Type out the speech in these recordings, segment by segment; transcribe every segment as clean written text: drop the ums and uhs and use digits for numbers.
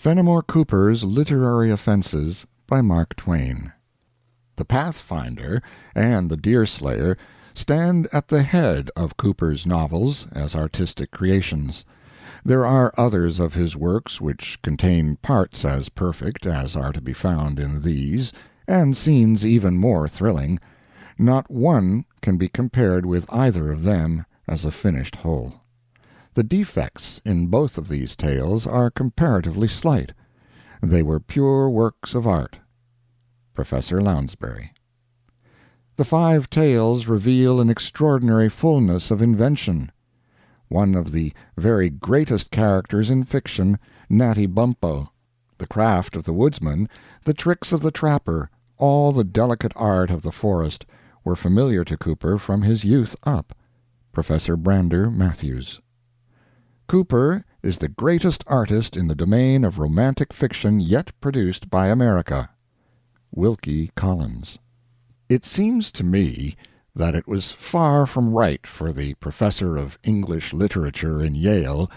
Fenimore Cooper's Literary Offenses by Mark Twain. The Pathfinder and the Deerslayer stand at the head of Cooper's novels as artistic creations. There are others of his works which contain parts as perfect as are to be found in these, and scenes even more thrilling. Not one can be compared with either of them as a finished whole. The defects in both of these tales are comparatively slight. They were pure works of art. Professor Lounsbury. The 5 tales reveal an extraordinary fullness of invention. One of the very greatest characters in fiction, Natty Bumppo, the craft of the woodsman, the tricks of the trapper, all the delicate art of the forest, were familiar to Cooper from his youth up. Professor Brander Matthews. Cooper is the greatest artist in the domain of romantic fiction yet produced by America. Wilkie Collins. It seems to me that it was far from right for the professor of English literature in Yale,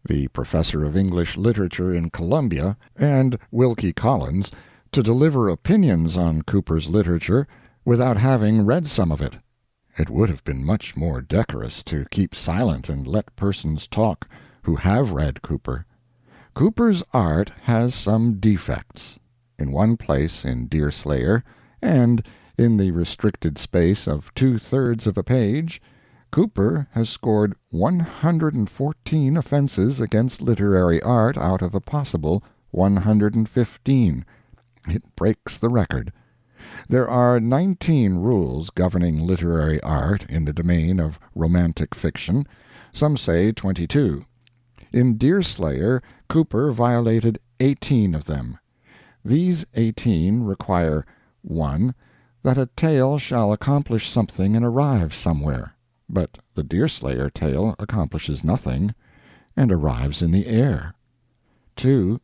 the professor of English literature in Columbia, and Wilkie Collins to deliver opinions on Cooper's literature without having read some of it. It would have been much more decorous to keep silent and let persons talk who have read Cooper. Cooper's art has some defects. In one place in Deerslayer, and in the restricted space of 2/3 of a page, Cooper has scored 114 offenses against literary art out of a possible 115. It breaks the record. There are 19 rules governing literary art in the domain of romantic fiction. Some say 22. In Deerslayer, Cooper violated 18 of them. These 18 require: 1. That a tale shall accomplish something and arrive somewhere. But the Deerslayer tale accomplishes nothing, and arrives in the air. 2.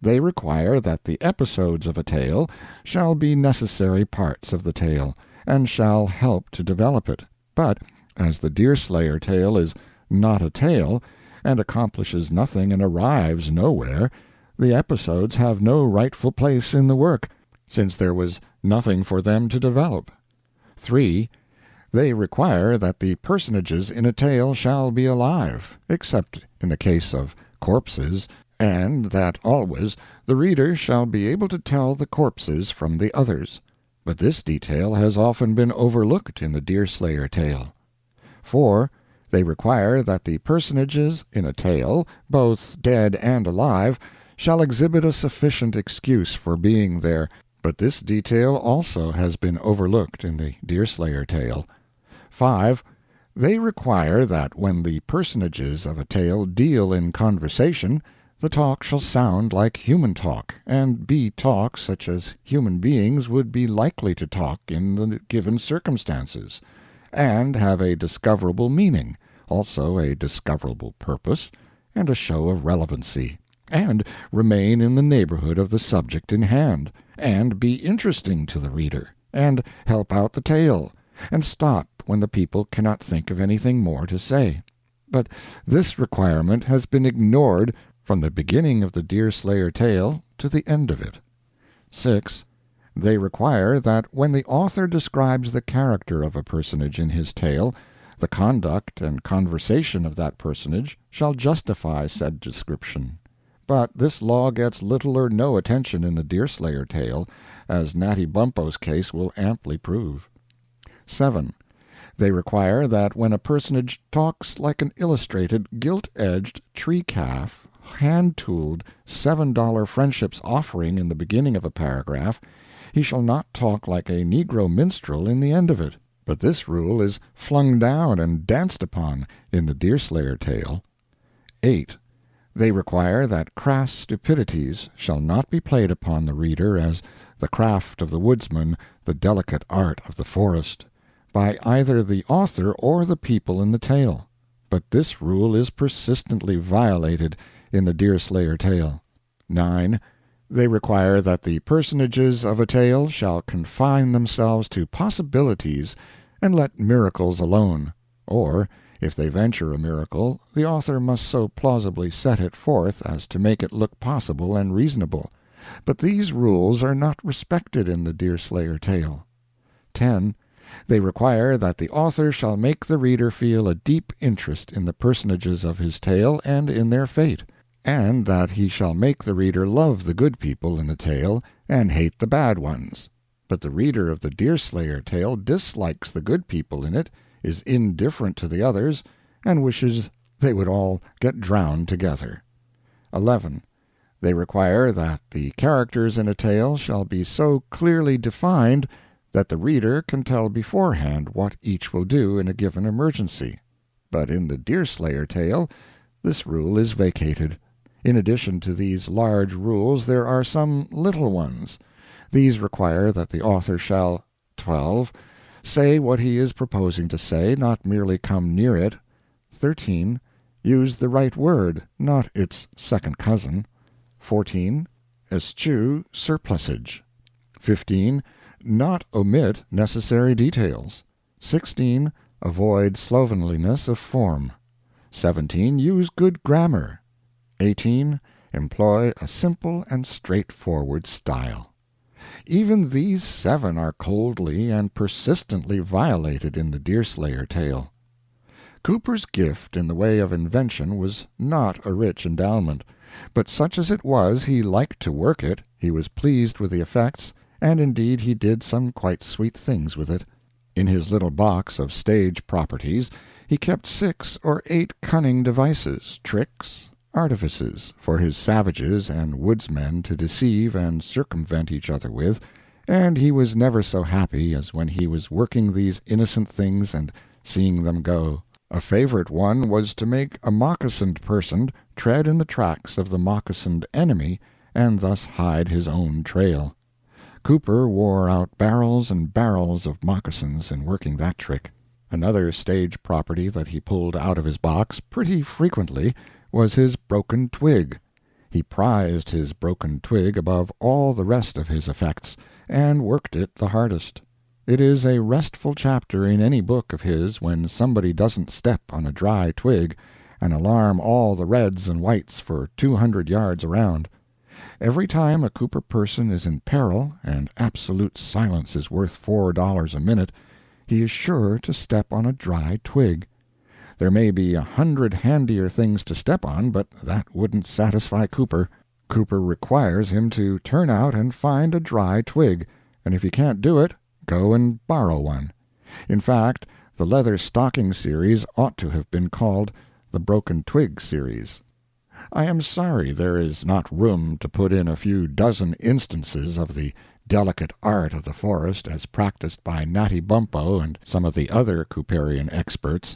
They require that the episodes of a tale shall be necessary parts of the tale, and shall help to develop it. But, as the Deerslayer tale is not a tale, and accomplishes nothing and arrives nowhere, the episodes have no rightful place in the work, since there was nothing for them to develop. 3. They require that the personages in a tale shall be alive, except in the case of corpses, and that always the reader shall be able to tell the corpses from the others. But this detail has often been overlooked in the Deerslayer tale. 4. They require that the personages in a tale, both dead and alive, shall exhibit a sufficient excuse for being there, but this detail also has been overlooked in the Deerslayer tale. 5. They require that when the personages of a tale deal in conversation, the talk shall sound like human talk, and be talk such as human beings would be likely to talk in the given circumstances, and have a discoverable meaning, also a discoverable purpose, and a show of relevancy, and remain in the neighborhood of the subject in hand, and be interesting to the reader, and help out the tale, and stop when the people cannot think of anything more to say. But this requirement has been ignored from the beginning of the Deerslayer tale to the end of it. 6. They require that when the author describes the character of a personage in his tale, the conduct and conversation of that personage shall justify said description. But this law gets little or no attention in the Deerslayer tale, as Natty Bumppo's case will amply prove. 7. They require that when a personage talks like an illustrated, gilt-edged tree-calf, hand-tooled, $7 friendship's offering in the beginning of a paragraph, he shall not talk like a Negro minstrel in the end of it. But this rule is flung down and danced upon in the Deerslayer tale. 8. They require that crass stupidities shall not be played upon the reader as the craft of the woodsman, the delicate art of the forest, by either the author or the people in the tale. But this rule is persistently violated in the Deerslayer tale. 9. They require that the personages of a tale shall confine themselves to possibilities and let miracles alone, or, If they venture a miracle, the author must so plausibly set it forth as to make it look possible and reasonable. But these rules are not respected in the Deerslayer tale. 10. They require that the author shall make the reader feel a deep interest in the personages of his tale and in their fate, and that he shall make the reader love the good people in the tale and hate the bad ones. But the reader of the Deerslayer tale dislikes the good people in it, is indifferent to the others, and wishes they would all get drowned together. 11. They require that the characters in a tale shall be so clearly defined that the reader can tell beforehand what each will do in a given emergency. But in the Deerslayer tale this rule is vacated. In addition to these large rules there are some little ones. These require that the author shall 12. Say what he is proposing to say, not merely come near it. 13. Use the right word, not its second cousin. 14. Eschew surplusage. 15. Not omit necessary details. 16. Avoid slovenliness of form. 17. Use good grammar. 18. Employ a simple and straightforward style. Even these 7 are coldly and persistently violated in the Deerslayer tale. Cooper's gift in the way of invention was not a rich endowment, but such as it was he liked to work it, he was pleased with the effects, and indeed he did some quite sweet things with it. In his little box of stage properties he kept 6 or 8 cunning devices, tricks, artifices, for his savages and woodsmen to deceive and circumvent each other with, and he was never so happy as when he was working these innocent things and seeing them go. A favorite one was to make a moccasined person tread in the tracks of the moccasined enemy, and thus hide his own trail. Cooper wore out barrels and barrels of moccasins in working that trick. Another stage property that he pulled out of his box pretty frequently was his broken twig. He prized his broken twig above all the rest of his effects, and worked it the hardest. It is a restful chapter in any book of his when somebody doesn't step on a dry twig and alarm all the reds and whites for 200 yards around. Every time a Cooper person is in peril, and absolute silence is worth $4 a minute, he is sure to step on a dry twig. There may be 100 handier things to step on, but that wouldn't satisfy Cooper. Cooper requires him to turn out and find a dry twig, and if he can't do it, go and borrow one. In fact, the Leather Stocking series ought to have been called the Broken Twig series. I am sorry there is not room to put in a few dozen instances of the delicate art of the forest as practiced by Natty Bumppo and some of the other Cooperian experts.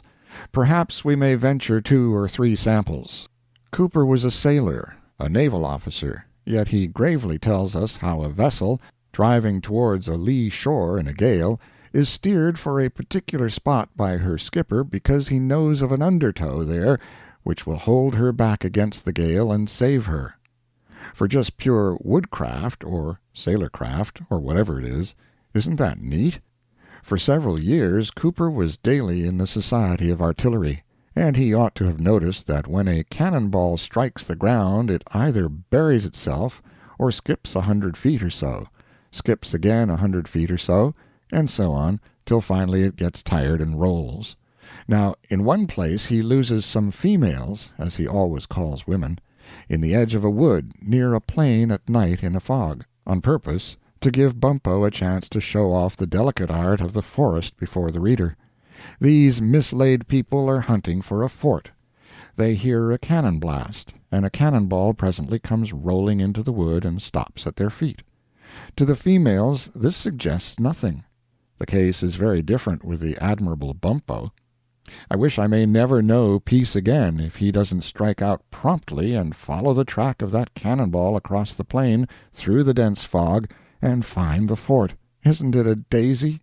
Perhaps we may venture 2 or 3 samples. Cooper was a sailor, a naval officer, yet he gravely tells us how a vessel, driving towards a lee shore in a gale, is steered for a particular spot by her skipper because he knows of an undertow there which will hold her back against the gale and save her. For just pure woodcraft, or sailorcraft, or whatever it is, isn't that neat? For several years Cooper was daily in the Society of Artillery, and he ought to have noticed that when a cannon-ball strikes the ground it either buries itself or skips 100 feet or so, skips again 100 feet or so, and so on, till finally it gets tired and rolls. Now, in one place he loses some females, as he always calls women, in the edge of a wood near a plain at night in a fog, on purpose to give Bumppo a chance to show off the delicate art of the forest before the reader. These mislaid people are hunting for a fort. They hear a cannon blast, and a cannon-ball presently comes rolling into the wood and stops at their feet. To the females this suggests nothing. The case is very different with the admirable Bumppo. I wish I may never know peace again if he doesn't strike out promptly and follow the track of that cannon-ball across the plain through the dense fog and find the fort. Isn't it a daisy?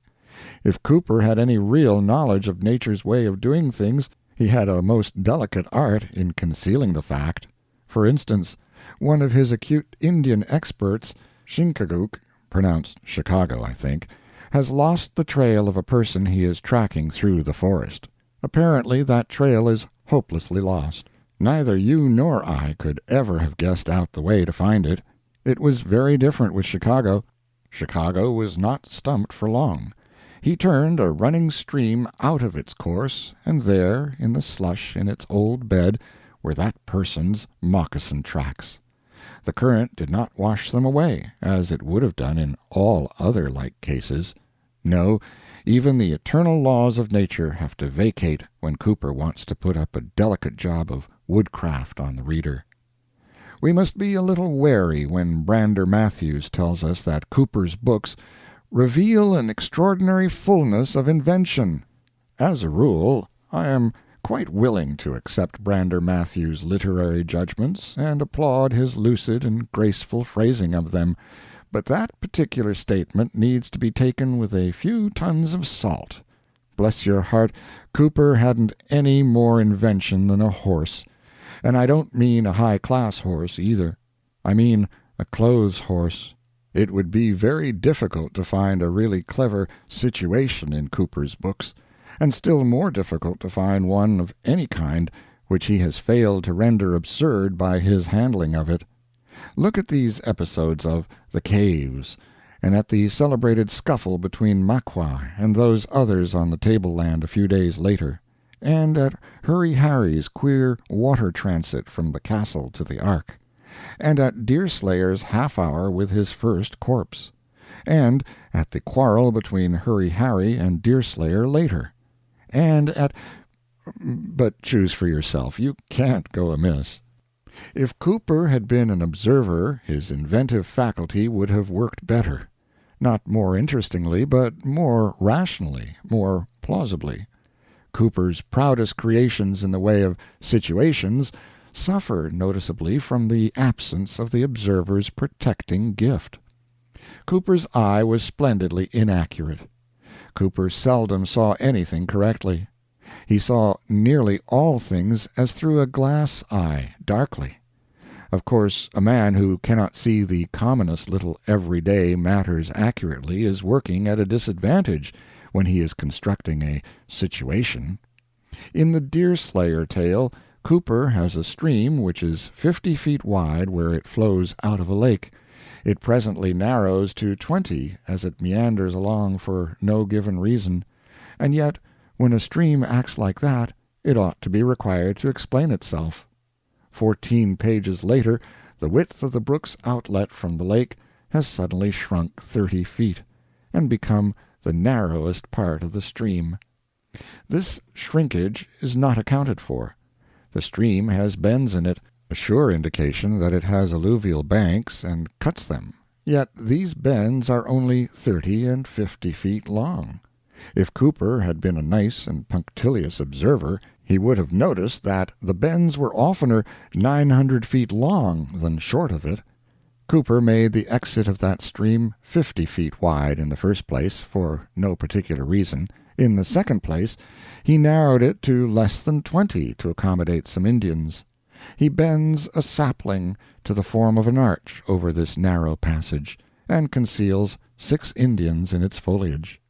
If Cooper had any real knowledge of nature's way of doing things, he had a most delicate art in concealing the fact. For instance, one of his acute Indian experts, Shinkagook, pronounced Chicago, I think, has lost the trail of a person he is tracking through the forest. Apparently that trail is hopelessly lost. Neither you nor I could ever have guessed out the way to find it. It was very different with Chicago. Chicago was not stumped for long. He turned a running stream out of its course, and there, in the slush in its old bed, were that person's moccasin tracks. The current did not wash them away, as it would have done in all other like cases. No, even the eternal laws of nature have to vacate when Cooper wants to put up a delicate job of woodcraft on the reader. We must be a little wary when Brander Matthews tells us that Cooper's books reveal an extraordinary fullness of invention. As a rule, I am quite willing to accept Brander Matthews' literary judgments and applaud his lucid and graceful phrasing of them, but that particular statement needs to be taken with a few tons of salt. Bless your heart, Cooper hadn't any more invention than a horse. And I don't mean a high-class horse, either. I mean a clothes horse. It would be very difficult to find a really clever situation in Cooper's books, and still more difficult to find one of any kind which he has failed to render absurd by his handling of it. Look at these episodes of The Caves, and at the celebrated scuffle between Maqua and those others on the tableland a few days later, and at Hurry Harry's queer water transit from the castle to the Ark, and at Deerslayer's half-hour with his first corpse, and at the quarrel between Hurry Harry and Deerslayer later, and at— but choose for yourself. You can't go amiss. If Cooper had been an observer, his inventive faculty would have worked better. Not more interestingly, but more rationally, more plausibly. Cooper's proudest creations in the way of situations suffer noticeably from the absence of the observer's protecting gift. Cooper's eye was splendidly inaccurate. Cooper seldom saw anything correctly. He saw nearly all things as through a glass eye, darkly. Of course, a man who cannot see the commonest little everyday matters accurately is working at a disadvantage when he is constructing a situation. In the Deerslayer tale, Cooper has a stream which is 50 feet wide where it flows out of a lake. It presently narrows to 20 as it meanders along for no given reason, and yet when a stream acts like that, it ought to be required to explain itself. 14 pages later, the width of the brook's outlet from the lake has suddenly shrunk 30 feet, and become the narrowest part of the stream. This shrinkage is not accounted for. The stream has bends in it, a sure indication that it has alluvial banks and cuts them, yet these bends are only 30 and 50 feet long. If Cooper had been a nice and punctilious observer, he would have noticed that the bends were oftener 900 feet long than short of it. Cooper made the exit of that stream 50 feet wide in the first place, for no particular reason. In the second place, he narrowed it to less than 20 to accommodate some Indians. He bends a sapling to the form of an arch over this narrow passage, and conceals 6 Indians in its foliage.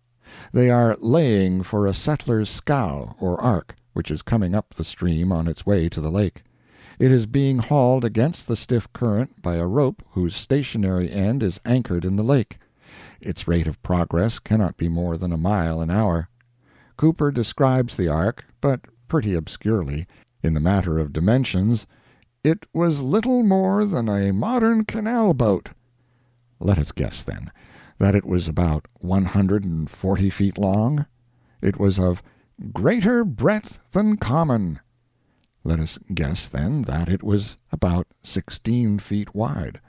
They are laying for a settler's scow or ark, which is coming up the stream on its way to the lake. It is being hauled against the stiff current by a rope whose stationary end is anchored in the lake. Its rate of progress cannot be more than a mile an hour. Cooper describes the ark, but pretty obscurely. In the matter of dimensions, it was little more than a modern canal boat. Let us guess, then, that it was about 140 feet long. It was of greater breadth than common. Let us guess, then, that it was about 16 feet wide.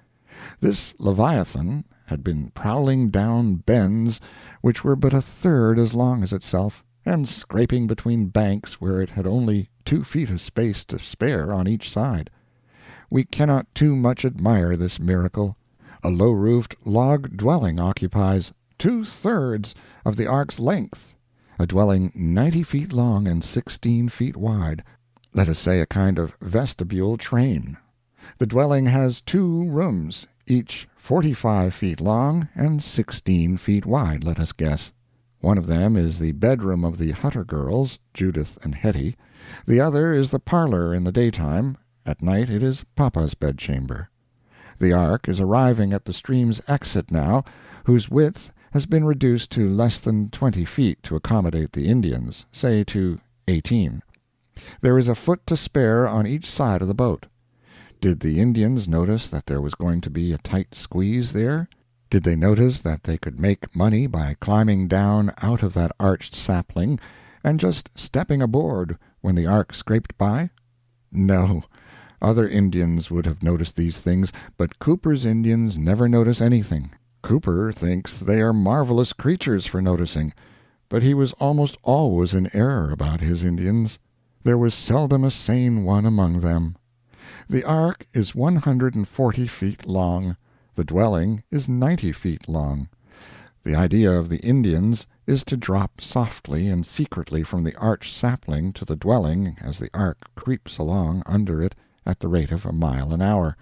This Leviathan had been prowling down bends which were but a third as long as itself, and scraping between banks where it had only 2 feet of space to spare on each side. We cannot too much admire this miracle. A low-roofed log dwelling occupies 2/3 of the ark's length, a dwelling 90 feet long and 16 feet wide, let us say a kind of vestibule train. The dwelling has 2 rooms, each 45 feet long and 16 feet wide, let us guess. One of them is the bedroom of the Hutter girls, Judith and Hetty. The other is the parlor in the daytime. At night it is Papa's bedchamber. The ark is arriving at the stream's exit now, whose width has been reduced to less than 20 feet to accommodate the Indians, say to 18. There is a foot to spare on each side of the boat. Did the Indians notice that there was going to be a tight squeeze there? Did they notice that they could make money by climbing down out of that arched sapling and just stepping aboard when the ark scraped by? No. Other Indians would have noticed these things, but Cooper's Indians never notice anything. Cooper thinks they are marvelous creatures for noticing, but he was almost always in error about his Indians. There was seldom a sane one among them. The ark is 140 feet long. The dwelling is 90 feet long. The idea of the Indians is to drop softly and secretly from the arched sapling to the dwelling as the ark creeps along under it at the rate of a mile an hour,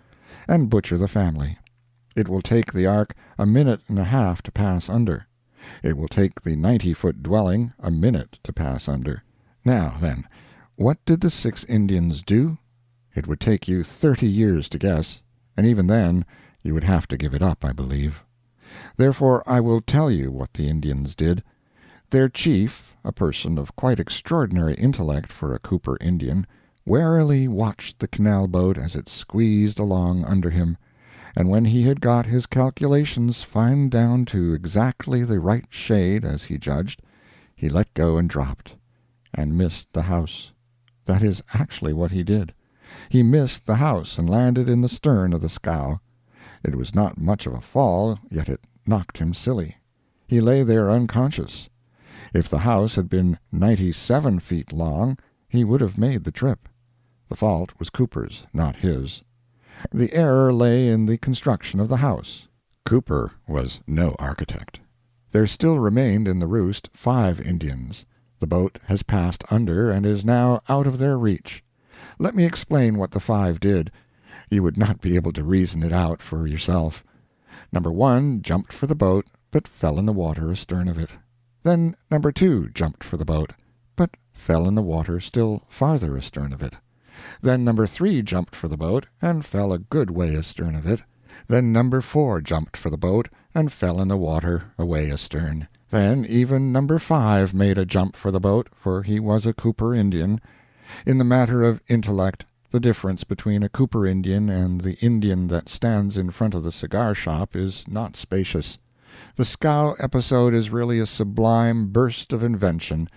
and butcher the family. It will take the ark a minute and a half to pass under. It will take the 90-foot dwelling a minute to pass under. Now, then, what did the 6 Indians do? It would take you 30 years to guess, and even then you would have to give it up, I believe. Therefore I will tell you what the Indians did. Their chief, a person of quite extraordinary intellect for a Cooper Indian, warily watched the canal-boat as it squeezed along under him, and when he had got his calculations fine down to exactly the right shade, as he judged, he let go and dropped, and missed the house. That is actually what he did. He missed the house and landed in the stern of the scow. It was not much of a fall, yet it knocked him silly. He lay there unconscious. If the house had been 97 feet long, he would have made the trip. The fault was Cooper's, not his. The error lay in the construction of the house. Cooper was no architect. There still remained in the roost 5 Indians. The boat has passed under and is now out of their reach. Let me explain what the 5 did. You would not be able to reason it out for yourself. Number 1 jumped for the boat, but fell in the water astern of it. Then Number 2 jumped for the boat, but fell in the water still farther astern of it. Then Number 3 jumped for the boat, and fell a good way astern of it. Then Number 4 jumped for the boat, and fell in the water away astern. Then even Number 5 made a jump for the boat, for he was a Cooper Indian. In the matter of intellect, the difference between a Cooper Indian and the Indian that stands in front of the cigar shop is not spacious. The scow episode is really a sublime burst of invention,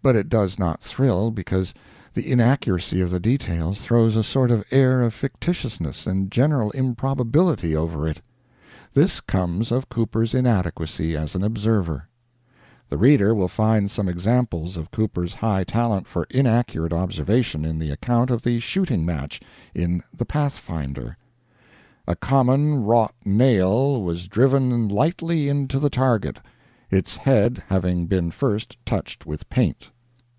but it does not thrill, because the inaccuracy of the details throws a sort of air of fictitiousness and general improbability over it. This comes of Cooper's inadequacy as an observer. The reader will find some examples of Cooper's high talent for inaccurate observation in the account of the shooting match in The Pathfinder. A common wrought nail was driven lightly into the target, its head having been first touched with paint.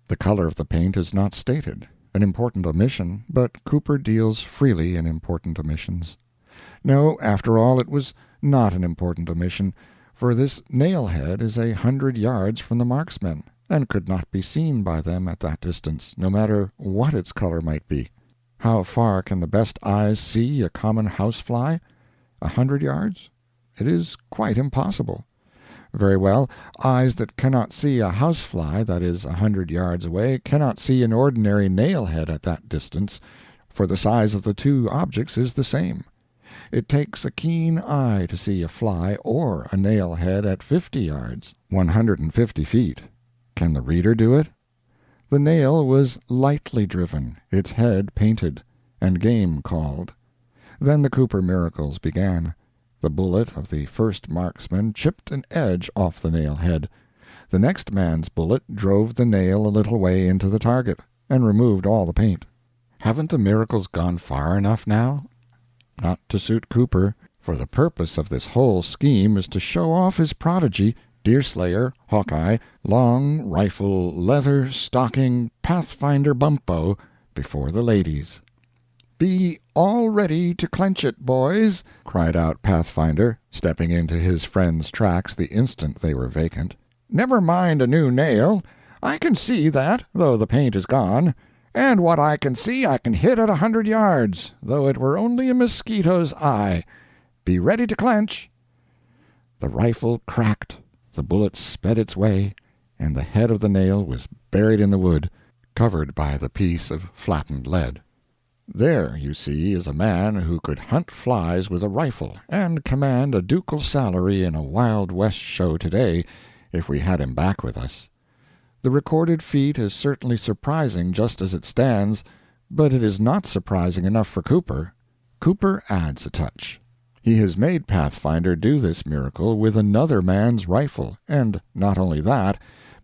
The color of the paint is not stated, an important omission, but Cooper deals freely in important omissions. No, after all, it was not an important omission, for this nail-head is 100 yards from the marksmen, and could not be seen by them at that distance, no matter what its color might be. How far can the best eyes see a common housefly? 100 yards? It is quite impossible. Very well, eyes that cannot see a housefly that is 100 yards away cannot see an ordinary nail-head at that distance, for the size of the two objects is the same. It takes a keen eye to see a fly or a nail-head at 50 yards, 150 feet. Can the reader do it? The nail was lightly driven, its head painted, and game called. Then the Cooper miracles began. The bullet of the first marksman chipped an edge off the nail-head. The next man's bullet drove the nail a little way into the target, and removed all the paint. Haven't the miracles gone far enough now? Not to suit Cooper, for the purpose of this whole scheme is to show off his prodigy, Deerslayer, Hawkeye, long rifle, leather stocking, Pathfinder Bumpo, before the ladies. "Be all ready to clench it, boys," cried out Pathfinder, stepping into his friend's tracks the instant they were vacant. Never mind a new nail. I can see that, though the paint is gone. And what I can see I can hit at 100 yards, though it were only a mosquito's eye. Be ready to clench." The rifle cracked, the bullet sped its way, and the head of the nail was buried in the wood, covered by the piece of flattened lead. There, you see, is a man who could hunt flies with a rifle, and command a ducal salary in a Wild West show today, if we had him back with us. The recorded feat is certainly surprising just as it stands, but it is not surprising enough for Cooper. Cooper adds a touch. He has made Pathfinder do this miracle with another man's rifle, and not only that,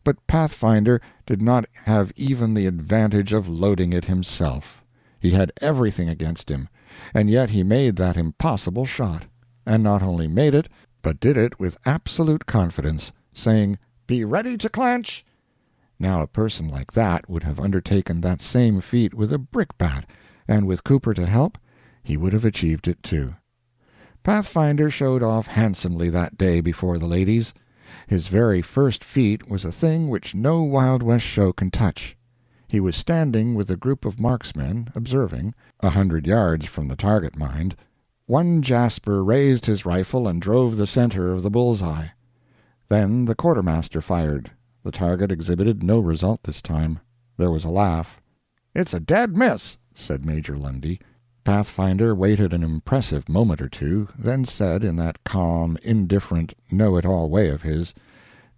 but Pathfinder did not have even the advantage of loading it himself. He had everything against him, and yet he made that impossible shot, and not only made it, but did it with absolute confidence, saying, "Be ready to clench." Now a person like that would have undertaken that same feat with a brickbat, and with Cooper to help, he would have achieved it too. Pathfinder showed off handsomely that day before the ladies. His very first feat was a thing which no Wild West show can touch. He was standing with a group of marksmen, observing, 100 yards from the target, mind. One Jasper raised his rifle and drove the center of the bull's-eye. Then the quartermaster fired. The target exhibited no result this time. There was a laugh. "It's a dead miss," said Major Lundy. Pathfinder waited an impressive moment or two, then said in that calm, indifferent, know-it-all way of his,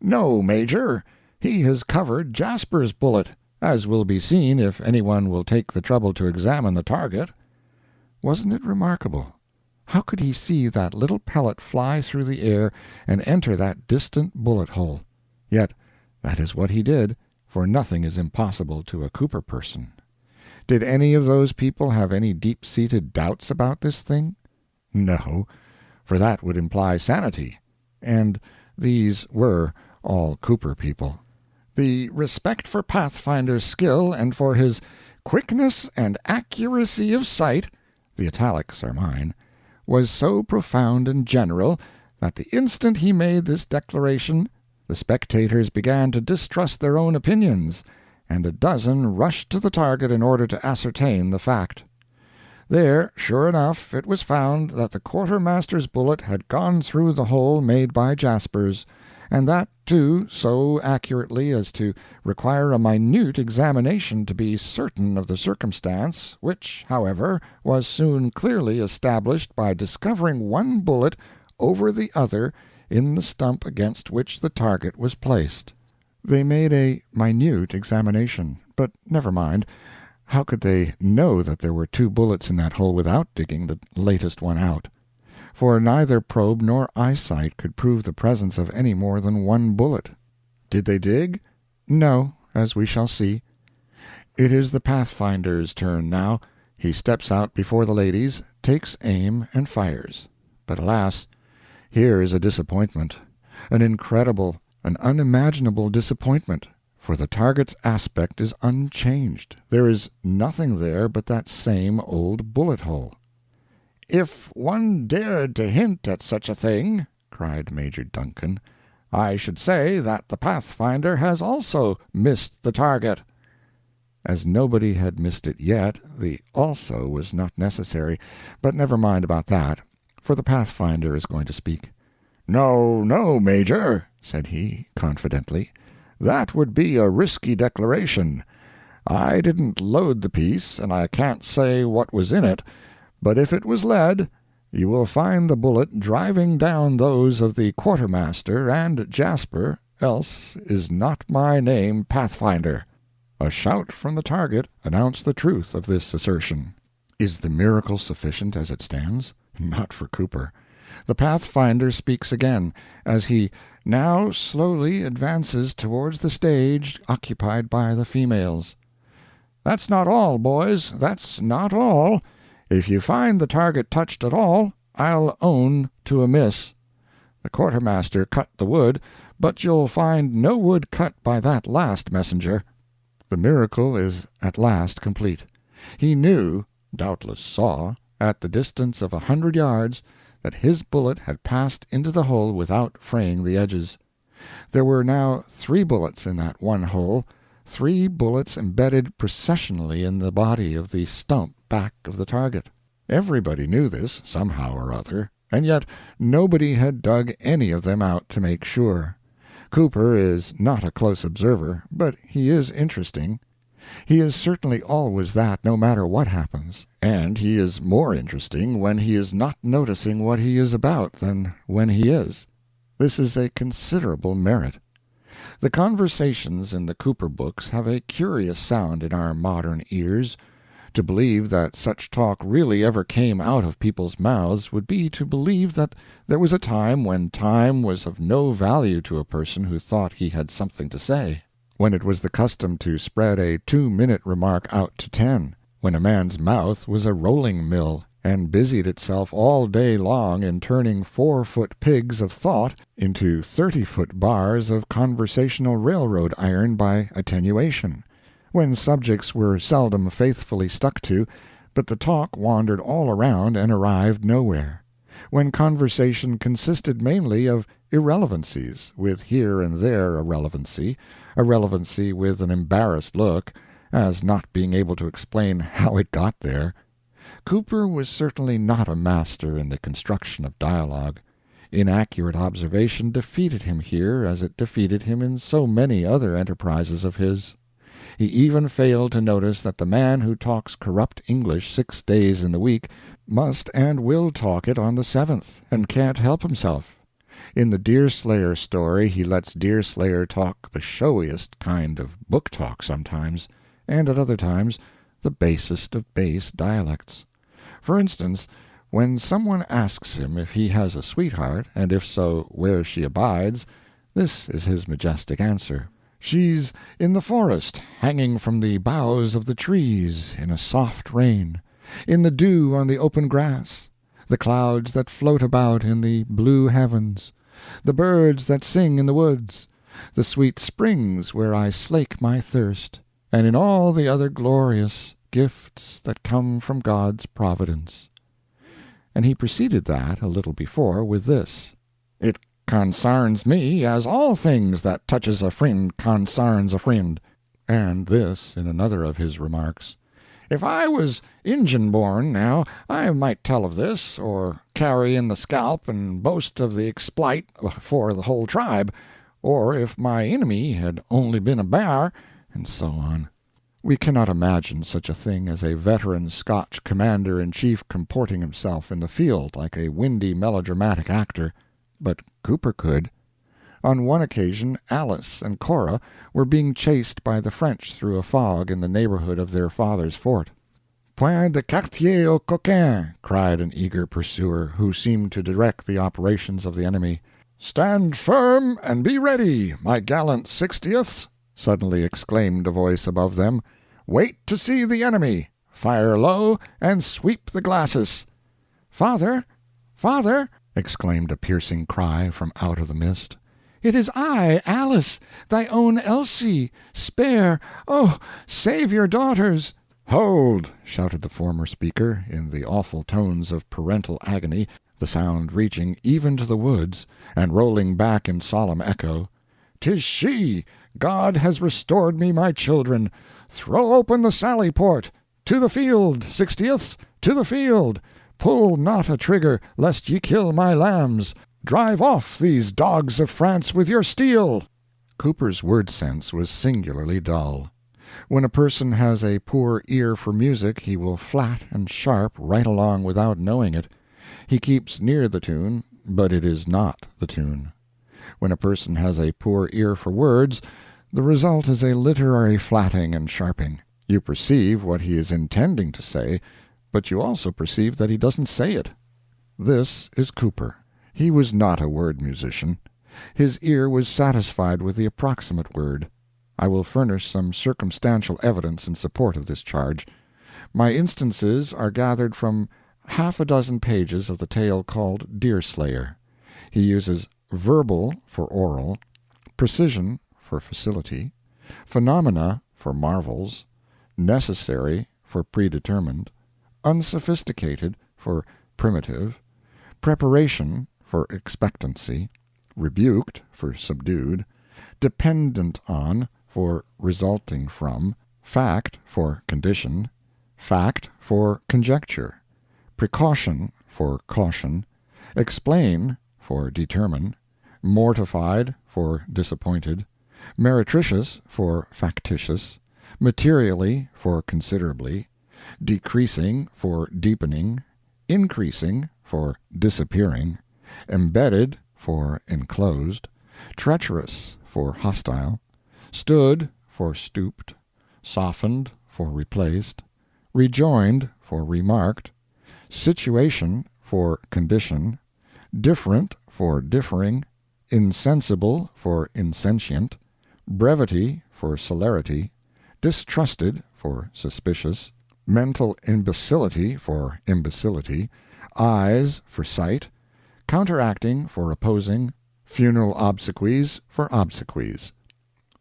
"No, Major, he has covered Jasper's bullet, as will be seen if anyone will take the trouble to examine the target." Wasn't it remarkable? How could he see that little pellet fly through the air and enter that distant bullet-hole? Yet that is what he did, for nothing is impossible to a Cooper person. Did any of those people have any deep-seated doubts about this thing? No, for that would imply sanity, and these were all Cooper people. The respect for Pathfinder's skill and for his quickness and accuracy of sight, the italics are mine, was so profound and general that the instant he made this declaration the spectators began to distrust their own opinions, and a dozen rushed to the target in order to ascertain the fact. There, sure enough, it was found that the quartermaster's bullet had gone through the hole made by Jasper's, and that, too, so accurately as to require a minute examination to be certain of the circumstance, which, however, was soon clearly established by discovering one bullet over the other in the stump against which the target was placed. They made a minute examination, but never mind. How could they know that there were two bullets in that hole without digging the latest one out? For neither probe nor eyesight could prove the presence of any more than one bullet. Did they dig? No, as we shall see. It is the Pathfinder's turn now. He steps out before the ladies, takes aim, and fires. But alas, here is a disappointment, an incredible, an unimaginable disappointment, for the target's aspect is unchanged. There is nothing there but that same old bullet-hole. "If one dared to hint at such a thing," cried Major Duncan, "I should say that the Pathfinder has also missed the target." As nobody had missed it yet, the "also" was not necessary, but never mind about that, for the Pathfinder is going to speak. "No, no, Major," said he, confidently, "that would be a risky declaration. I didn't load the piece, and I can't say what was in it, but if it was lead, you will find the bullet driving down those of the quartermaster and Jasper, else is not my name Pathfinder." A shout from the target announced the truth of this assertion. Is the miracle sufficient as it stands? Not for Cooper. The Pathfinder speaks again, as he now slowly advances towards the stage occupied by the females. "That's not all, boys, that's not all. If you find the target touched at all, I'll own to a miss. The quartermaster cut the wood, but you'll find no wood cut by that last messenger." The miracle is at last complete. He knew, doubtless saw, at the distance of 100 yards, that his bullet had passed into the hole without fraying the edges. There were now 3 bullets in that one hole, 3 bullets embedded processionally in the body of the stump back of the target. Everybody knew this, somehow or other, and yet nobody had dug any of them out to make sure. Cooper is not a close observer, but he is interesting. He is certainly always that, no matter what happens, and he is more interesting when he is not noticing what he is about than when he is. This is a considerable merit. The conversations in the Cooper books have a curious sound in our modern ears. To believe that such talk really ever came out of people's mouths would be to believe that there was a time when time was of no value to a person who thought he had something to say, when it was the custom to spread a 2-minute remark out to 10, when a man's mouth was a rolling mill, and busied itself all day long in turning 4-foot pigs of thought into 30-foot bars of conversational railroad iron by attenuation, when subjects were seldom faithfully stuck to, but the talk wandered all around and arrived nowhere, when conversation consisted mainly of irrelevancies, with here and there a relevancy with an embarrassed look, as not being able to explain how it got there. Cooper was certainly not a master in the construction of dialogue. Inaccurate observation defeated him here as it defeated him in so many other enterprises of his. He even failed to notice that the man who talks corrupt English 6 days in the week must and will talk it on the 7th, and can't help himself. In the Deerslayer story he lets Deerslayer talk the showiest kind of book talk sometimes, and at other times the basest of base dialects. For instance, when someone asks him if he has a sweetheart, and if so, where she abides, this is his majestic answer: "She's in the forest, hanging from the boughs of the trees, in a soft rain, in the dew on the open grass, the clouds that float about in the blue heavens, the birds that sing in the woods, the sweet springs where I slake my thirst, and in all the other glorious gifts that come from God's providence." And he preceded that, a little before, with this: "It consarns me, as all things that touches a friend consarns a friend." And this, in another of his remarks: "If I was Injun born, now, I might tell of this, or carry in the scalp and boast of the exploit for the whole tribe, or if my enemy had only been a bear," and so on. We cannot imagine such a thing as a veteran Scotch commander-in-chief comporting himself in the field like a windy melodramatic actor. But Cooper could. On one occasion Alice and Cora were being chased by the French through a fog in the neighborhood of their father's fort. "Point de quartier aux coquins!" cried an eager pursuer, who seemed to direct the operations of the enemy. "Stand firm and be ready, my gallant 60ths!" suddenly exclaimed a voice above them. "Wait to see the enemy! Fire low, and sweep the glasses!" "Father! Father!" exclaimed a piercing cry from out of the mist. "It is I, Alice, thy own Elsie! Spare! Oh, save your daughters!" "Hold!" shouted the former speaker, in the awful tones of parental agony, the sound reaching even to the woods, and rolling back in solemn echo. "'Tis she! God has restored me my children! Throw open the sally-port! To the field, 60ths! To the field! Pull not a trigger, lest ye kill my lambs! Drive off these dogs of France with your steel!" Cooper's word sense was singularly dull. When a person has a poor ear for music he will flat and sharp right along without knowing it. He keeps near the tune, but it is not the tune. When a person has a poor ear for words, the result is a literary flatting and sharping. You perceive what he is intending to say, but you also perceive that he doesn't say it. This is Cooper. He was not a word musician. His ear was satisfied with the approximate word. I will furnish some circumstantial evidence in support of this charge. My instances are gathered from half a dozen pages of the tale called Deerslayer. He uses verbal for oral, precision for facility, phenomena for marvels, necessary for predetermined, unsophisticated for primitive, preparation for expectancy, rebuked for subdued, dependent on for resulting from, fact for condition, fact for conjecture, precaution for caution, explain for determine, mortified for disappointed, meretricious for factitious, materially for considerably, decreasing for deepening, increasing for disappearing, embedded for enclosed, treacherous for hostile, stood for stooped, softened for replaced, rejoined for remarked, situation for condition, different for differing, insensible for insentient, brevity for celerity, distrusted for suspicious, mental imbecility for imbecility, eyes for sight, counteracting for opposing, funeral obsequies for obsequies.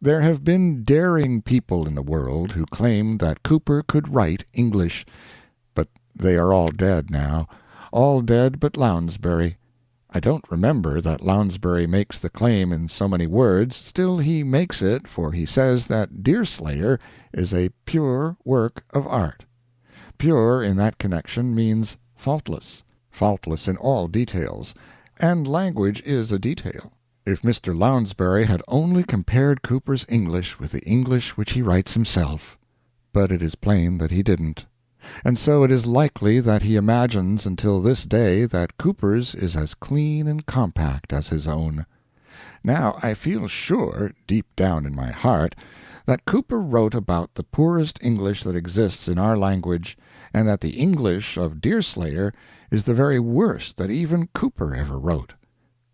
There have been daring people in the world who claimed that Cooper could write English, but they are all dead now, all dead but Lounsbury. I don't remember that Lounsbury makes the claim in so many words, still he makes it, for he says that Deerslayer is a pure work of art. Pure in that connection means faultless, faultless in all details, and language is a detail. If Mr. Lounsbury had only compared Cooper's English with the English which he writes himself! But it is plain that he didn't. And so it is likely that he imagines until this day that Cooper's is as clean and compact as his own. Now I feel sure, deep down in my heart, that Cooper wrote about the poorest English that exists in our language, and that the English of Deerslayer is the very worst that even Cooper ever wrote.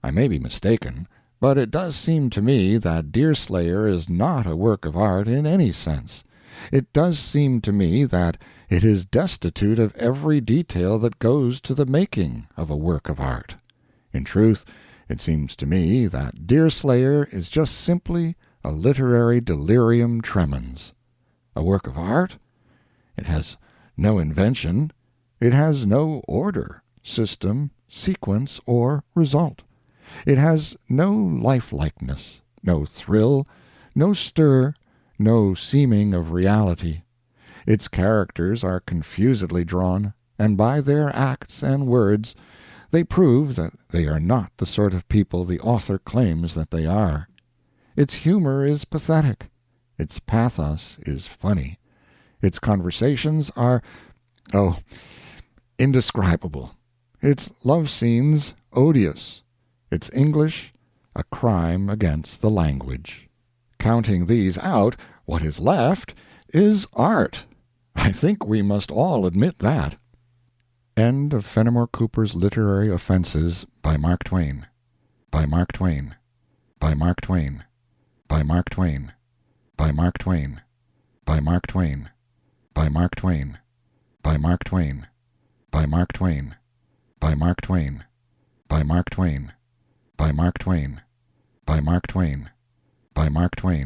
I may be mistaken, but it does seem to me that Deerslayer is not a work of art in any sense. It does seem to me that it is destitute of every detail that goes to the making of a work of art. In truth, it seems to me that Deerslayer is just simply a literary delirium tremens. A work of art? It has no invention. It has no order, system, sequence, or result. It has no lifelikeness, no thrill, no stir, no seeming of reality. Its characters are confusedly drawn, and by their acts and words they prove that they are not the sort of people the author claims that they are. Its humor is pathetic. Its pathos is funny. Its conversations are, indescribable. Its love scenes odious. Its English a crime against the language. Counting these out, what is left is art. I think we must all admit that. End of Fenimore Cooper's Literary Offenses, by Mark Twain. By Mark Twain. By Mark Twain. By Mark Twain. By Mark Twain. By Mark Twain. By Mark Twain. By Mark Twain. By Mark Twain. By Mark Twain. By Mark Twain. By Mark Twain. By Mark Twain. By Mark Twain.